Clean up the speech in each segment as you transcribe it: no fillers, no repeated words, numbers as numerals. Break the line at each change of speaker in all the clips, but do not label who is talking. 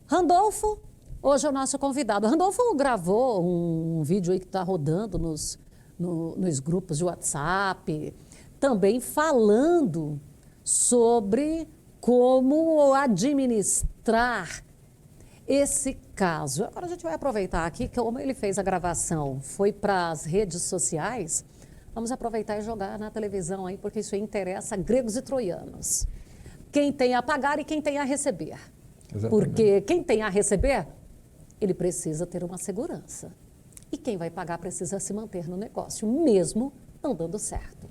Randolfo, hoje é o nosso convidado. Randolfo gravou um vídeo aí que está rodando nos grupos de WhatsApp, também falando sobre como administrar esse caso. Agora a gente vai aproveitar aqui, que como ele fez a gravação, foi para as redes sociais, vamos aproveitar e jogar na televisão aí, porque isso aí interessa gregos e troianos. Quem tem a pagar e quem tem a receber. Exatamente. Porque quem tem a receber, ele precisa ter uma segurança. E quem vai pagar precisa se manter no negócio, mesmo não dando certo.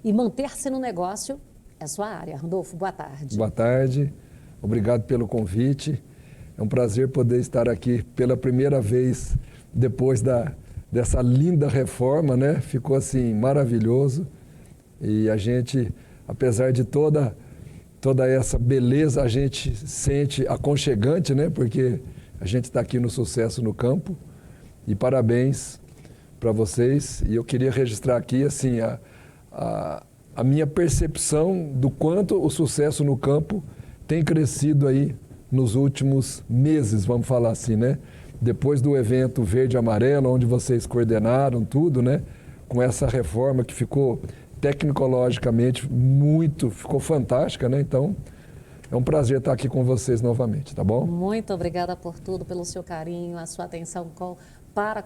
E manter-se no negócio é sua área. Randolfo, boa tarde.
Boa tarde, obrigado pelo convite. É um prazer poder estar aqui pela primeira vez depois dessa linda reforma, né? Ficou assim maravilhoso. E a gente, apesar de toda essa beleza, a gente sente aconchegante, né? Porque a gente está aqui no Sucesso no Campo. E parabéns para vocês. E eu queria registrar aqui assim a minha percepção do quanto o Sucesso no Campo tem crescido aí nos últimos meses, vamos falar assim, né? Depois do evento Verde e Amarelo, onde vocês coordenaram tudo, né? Com essa reforma que ficou tecnologicamente ficou fantástica, né? Então, é um prazer estar aqui com vocês novamente, tá bom?
Muito obrigada por tudo, pelo seu carinho, a sua atenção com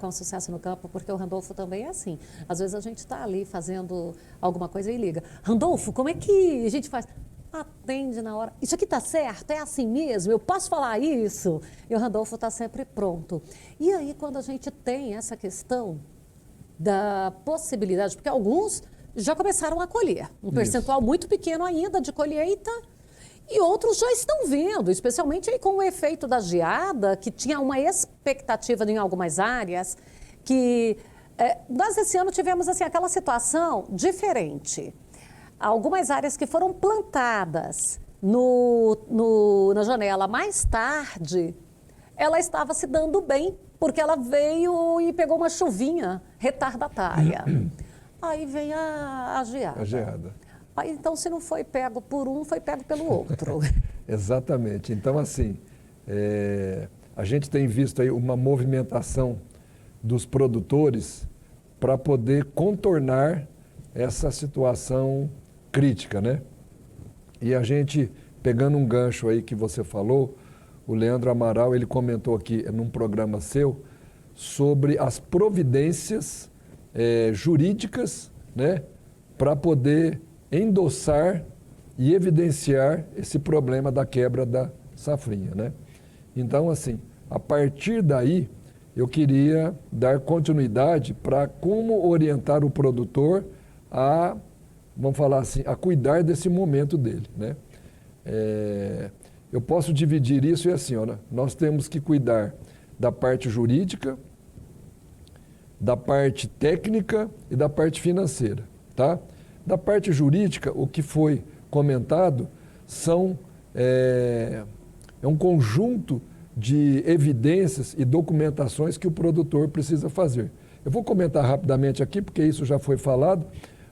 o Sucesso no Campo, porque o Randolfo também é assim. Às vezes a gente está ali fazendo alguma coisa e liga. Randolfo, como é que a gente faz? Atende na hora. Isso aqui está certo? É assim mesmo? Eu posso falar isso? E o Randolfo está sempre pronto. E aí, quando a gente tem essa questão da possibilidade, porque alguns já começaram a colher, um percentual muito pequeno ainda de colheita, e outros já estão vendo, especialmente aí com o efeito da geada, que tinha uma expectativa em algumas áreas, que nós esse ano tivemos assim, aquela situação diferente. Algumas áreas que foram plantadas na janela mais tarde, ela estava se dando bem, porque ela veio e pegou uma chuvinha retardatária. Aí vem a geada.
A geada.
Aí, então, se não foi pego por um, foi pego pelo outro.
Exatamente. Então, assim, a gente tem visto aí uma movimentação dos produtores para poder contornar essa situação crítica, né? E a gente, pegando um gancho aí que você falou, o Leandro Amaral, ele comentou aqui num programa seu sobre as providências jurídicas, né? Para poder endossar e evidenciar esse problema da quebra da safrinha, né? Então, assim, a partir daí, eu queria dar continuidade para como orientar o produtor vamos falar assim, a cuidar desse momento dele, né? Eu posso dividir isso e assim, olha, nós temos que cuidar da parte jurídica, da parte técnica e da parte financeira, tá? Da parte jurídica, o que foi comentado é um conjunto de evidências e documentações que o produtor precisa fazer. Eu vou comentar rapidamente aqui, porque isso já foi falado,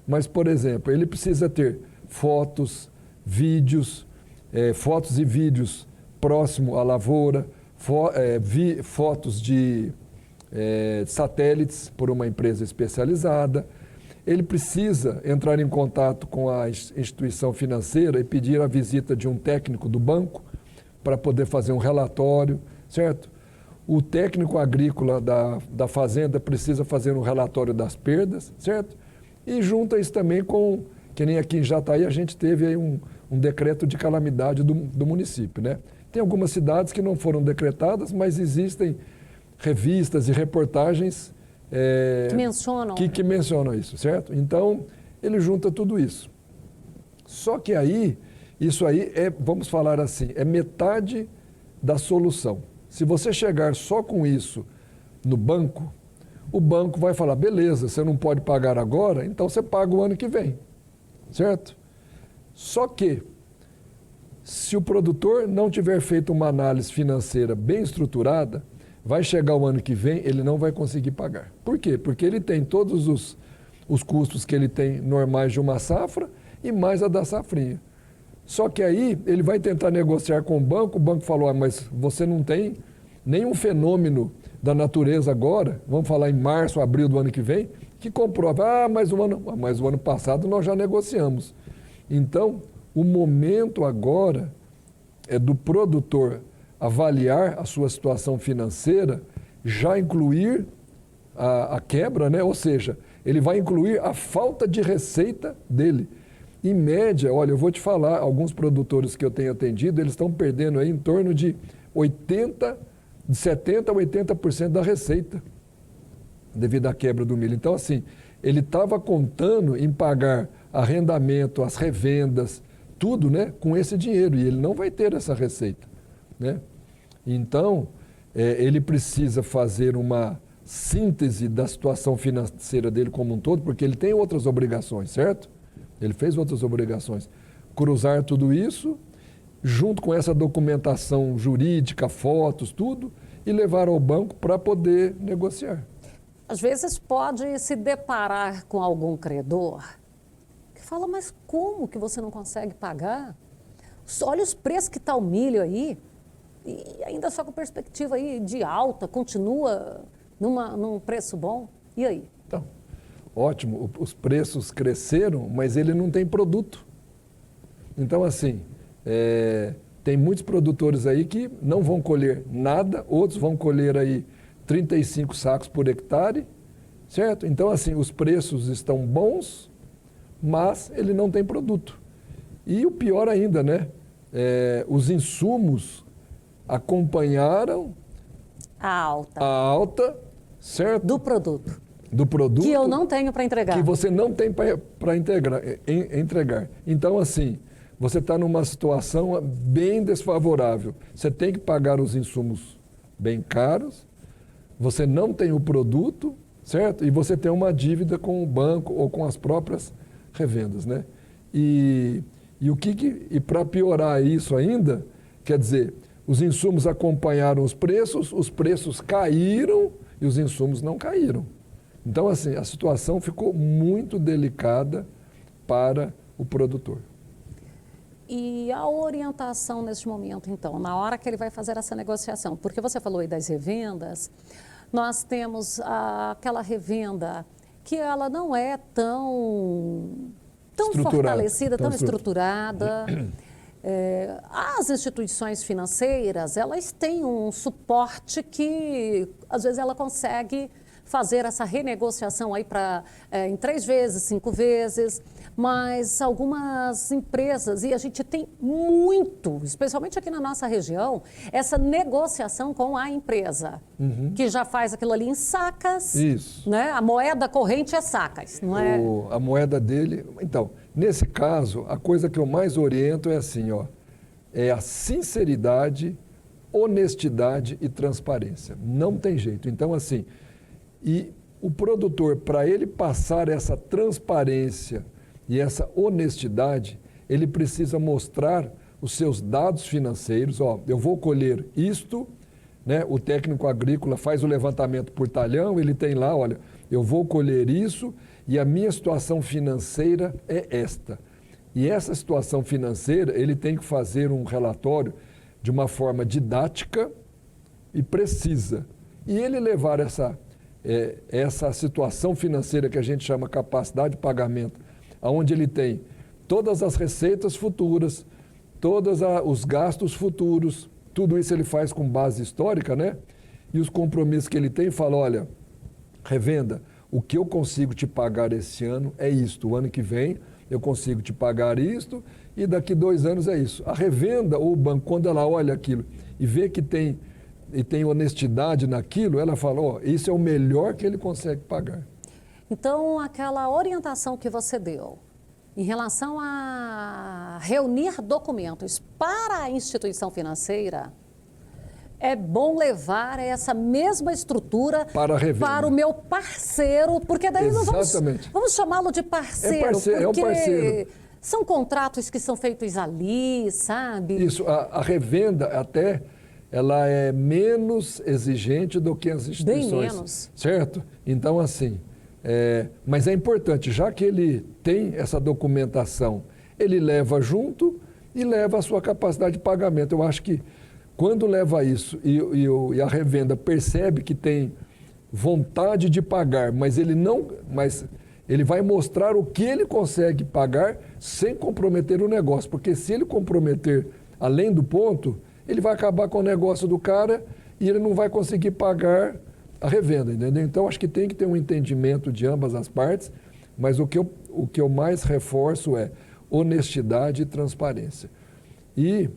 mas, por exemplo, ele precisa ter fotos, vídeos, fotos e vídeos próximo à lavoura, fotos de satélites por uma empresa especializada. Ele precisa entrar em contato com a instituição financeira e pedir a visita de um técnico do banco para poder fazer um relatório, certo? O técnico agrícola da fazenda precisa fazer um relatório das perdas, certo? E junta isso também com, que nem aqui em Jataí, a gente teve aí um decreto de calamidade do município, né? Tem algumas cidades que não foram decretadas, mas existem revistas e reportagens que mencionam isso, certo? Então, ele junta tudo isso. Só que aí, isso aí vamos falar assim, é metade da solução. Se você chegar só com isso no banco, o banco vai falar, beleza, você não pode pagar agora, então você paga o ano que vem, certo? Só que, se o produtor não tiver feito uma análise financeira bem estruturada, vai chegar o ano que vem, ele não vai conseguir pagar. Por quê? Porque ele tem todos os custos que ele tem normais de uma safra e mais a da safrinha. Só que aí ele vai tentar negociar com o banco falou, mas você não tem nenhum fenômeno da natureza agora, vamos falar em março, abril do ano que vem, que comprova, mas o ano passado nós já negociamos. Então, o momento agora é do produtor avaliar a sua situação financeira, já incluir a quebra, né? Ou seja, ele vai incluir a falta de receita dele. Em média, olha, eu vou te falar, alguns produtores que eu tenho atendido, eles estão perdendo aí em torno de 70% a 80% da receita devido à quebra do milho. Então, assim, ele estava contando em pagar arrendamento, as revendas, tudo, né, com esse dinheiro, e ele não vai ter essa receita, né? Então, ele precisa fazer uma síntese da situação financeira dele como um todo, porque ele tem outras obrigações, certo? Ele fez outras obrigações. Cruzar tudo isso, junto com essa documentação jurídica, fotos, tudo, e levar ao banco para poder negociar.
Às vezes pode se deparar com algum credor que fala, mas como que você não consegue pagar? Olha os preços que está o milho aí, e ainda só com perspectiva aí de alta, continua num preço bom. E aí?
Então, ótimo, os preços cresceram, mas ele não tem produto. Então, assim, tem muitos produtores aí que não vão colher nada, outros vão colher aí 35 sacos por hectare, certo? Então, assim, os preços estão bons, mas ele não tem produto. E o pior ainda, né? Os insumos acompanharam
a
alta, certo?
Do produto.
Do produto.
Que eu não tenho para entregar.
Que você não tem para entregar. Então, assim, você está numa situação bem desfavorável. Você tem que pagar os insumos bem caros, você não tem o produto, certo? E você tem uma dívida com o banco ou com as próprias revendas, né? E para piorar isso ainda, quer dizer, os insumos acompanharam os preços caíram e os insumos não caíram. Então, assim, a situação ficou muito delicada para o produtor.
E a orientação neste momento, então, na hora que ele vai fazer essa negociação? Porque você falou aí das revendas, nós temos aquela revenda que ela não é tão fortalecida, tão estruturada. As instituições financeiras, elas têm um suporte que, às vezes, ela consegue fazer essa renegociação aí em 3 vezes, 5 vezes, mas algumas empresas, e a gente tem muito, especialmente aqui na nossa região, essa negociação com a empresa, que já faz aquilo ali em sacas.
Isso.
Né? A moeda corrente é sacas, não é?
A moeda dele... Então, nesse caso, a coisa que eu mais oriento é assim, ó, é a sinceridade, honestidade e transparência. Não tem jeito. Então, assim... E o produtor, para ele passar essa transparência e essa honestidade, ele precisa mostrar os seus dados financeiros. Ó, eu vou colher isto, né? O técnico agrícola faz o levantamento por talhão, ele tem lá, olha, eu vou colher isso e a minha situação financeira é esta. E essa situação financeira, ele tem que fazer um relatório de uma forma didática e precisa. E ele levar essa situação financeira que a gente chama capacidade de pagamento, onde ele tem todas as receitas futuras, todos os gastos futuros, tudo isso ele faz com base histórica, né? E os compromissos que ele tem, fala, olha, revenda, o que eu consigo te pagar esse ano é isto, o ano que vem eu consigo te pagar isto e daqui 2 anos é isso. A revenda ou o banco, quando ela olha aquilo e vê que tem honestidade naquilo, ela fala, ó, isso é o melhor que ele consegue pagar.
Então, aquela orientação que você deu em relação a reunir documentos para a instituição financeira, é bom levar essa mesma estrutura para o meu parceiro, porque daí nós vamos chamá-lo de parceiro.
É um parceiro.
São contratos que são feitos ali, sabe?
Isso, a revenda até... ela é menos exigente do que as instituições.
Bem menos.
Certo? Então, assim, mas é importante, já que ele tem essa documentação, ele leva junto e leva a sua capacidade de pagamento. Eu acho que quando leva isso e a revenda percebe que tem vontade de pagar, mas ele vai mostrar o que ele consegue pagar sem comprometer o negócio, porque se ele comprometer além do ponto, ele vai acabar com o negócio do cara e ele não vai conseguir pagar a revenda, entendeu? Então, acho que tem que ter um entendimento de ambas as partes, mas o que eu mais reforço é honestidade e transparência. E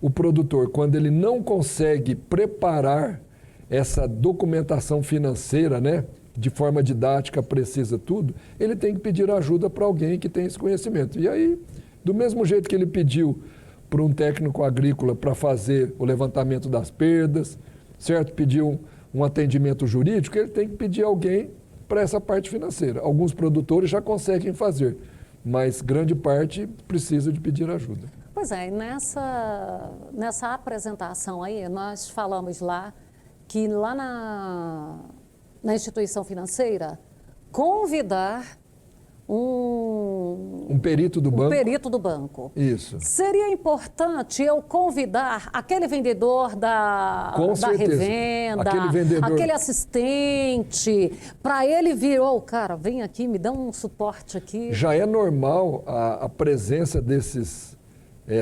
o produtor, quando ele não consegue preparar essa documentação financeira, né, de forma didática, precisa tudo, ele tem que pedir ajuda para alguém que tem esse conhecimento. E aí, do mesmo jeito que ele pediu para um técnico agrícola para fazer o levantamento das perdas, certo? Pediu um atendimento jurídico, ele tem que pedir alguém para essa parte financeira. Alguns produtores já conseguem fazer, mas grande parte precisa de pedir ajuda.
Pois é, e nessa apresentação aí, nós falamos lá que lá na instituição financeira, convidar um
perito do banco.
Perito do banco.
Isso.
Seria importante eu convidar aquele vendedor da revenda,
aquele vendedor,
aquele assistente, para ele vir, cara, vem aqui, me dá um suporte aqui.
Já é normal a presença desses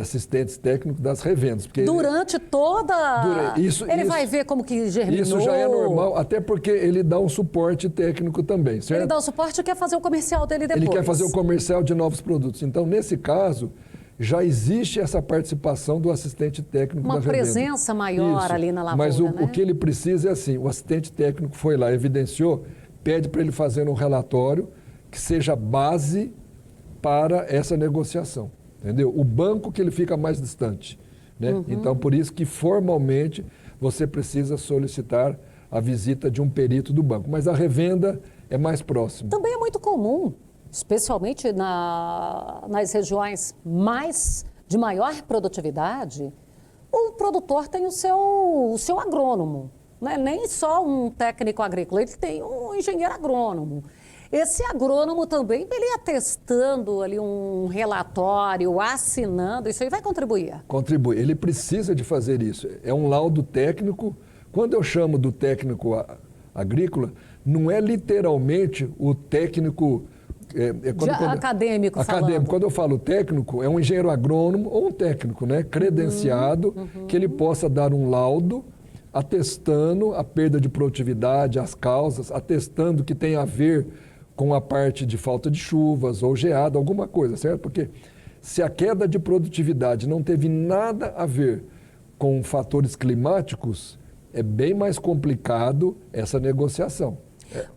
assistentes técnicos das revendas. Porque
durante toda... Ele vai ver como que germinou.
Isso já é normal, até porque ele dá um suporte técnico também, certo?
Ele dá o suporte e quer fazer o comercial dele depois.
Ele quer fazer o comercial de novos produtos. Então, nesse caso, já existe essa participação do assistente técnico da revenda.
Uma presença maior ali na lavoura,
mas
né?
o que ele precisa é assim, o assistente técnico foi lá, evidenciou, pede para ele fazer um relatório que seja base para essa negociação. Entendeu? O banco que ele fica mais distante, né? Uhum. Então, por isso que formalmente você precisa solicitar a visita de um perito do banco. Mas a revenda é mais próxima.
Também é muito comum, especialmente nas regiões de maior produtividade, o produtor tem o seu agrônomo, né? Nem só um técnico agrícola, ele tem um engenheiro agrônomo. Esse agrônomo também, ele atestando ali um relatório, assinando, isso aí vai contribuir?
Contribui. Ele precisa de fazer isso. É um laudo técnico. Quando eu chamo do técnico agrícola, não é literalmente o técnico...
acadêmico.
Quando eu falo técnico, é um engenheiro agrônomo ou um técnico, né, credenciado, que ele possa dar um laudo atestando a perda de produtividade, as causas, atestando que tem a ver com a parte de falta de chuvas ou geada, alguma coisa, certo? Porque se a queda de produtividade não teve nada a ver com fatores climáticos, é bem mais complicado essa negociação.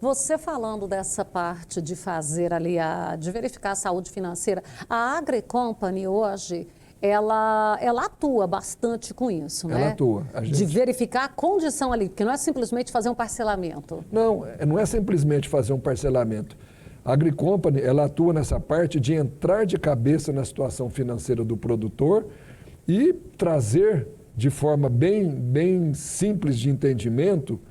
Você falando dessa parte de fazer ali, de verificar a saúde financeira, a AgriCompany hoje, ela atua bastante com isso, né?
Ela atua.
De verificar a condição ali, porque não é simplesmente fazer um parcelamento.
Não é simplesmente fazer um parcelamento. A AgriCompany, ela atua nessa parte de entrar de cabeça na situação financeira do produtor e trazer de forma bem simples de entendimento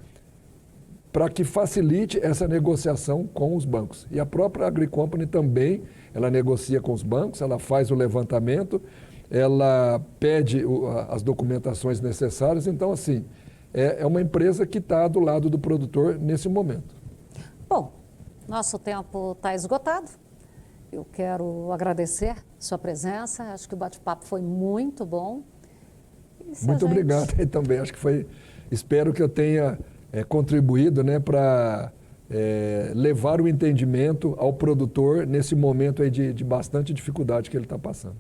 para que facilite essa negociação com os bancos. E a própria AgriCompany também, ela negocia com os bancos, ela faz o levantamento, ela pede as documentações necessárias. Então, assim, é uma empresa que está do lado do produtor nesse momento.
Bom, nosso tempo está esgotado. Eu quero agradecer sua presença. Acho que o bate-papo foi muito bom.
Muito obrigado aí também. Acho que foi... Espero que eu tenha contribuído, né, para levar o entendimento ao produtor nesse momento aí de bastante dificuldade que ele está passando.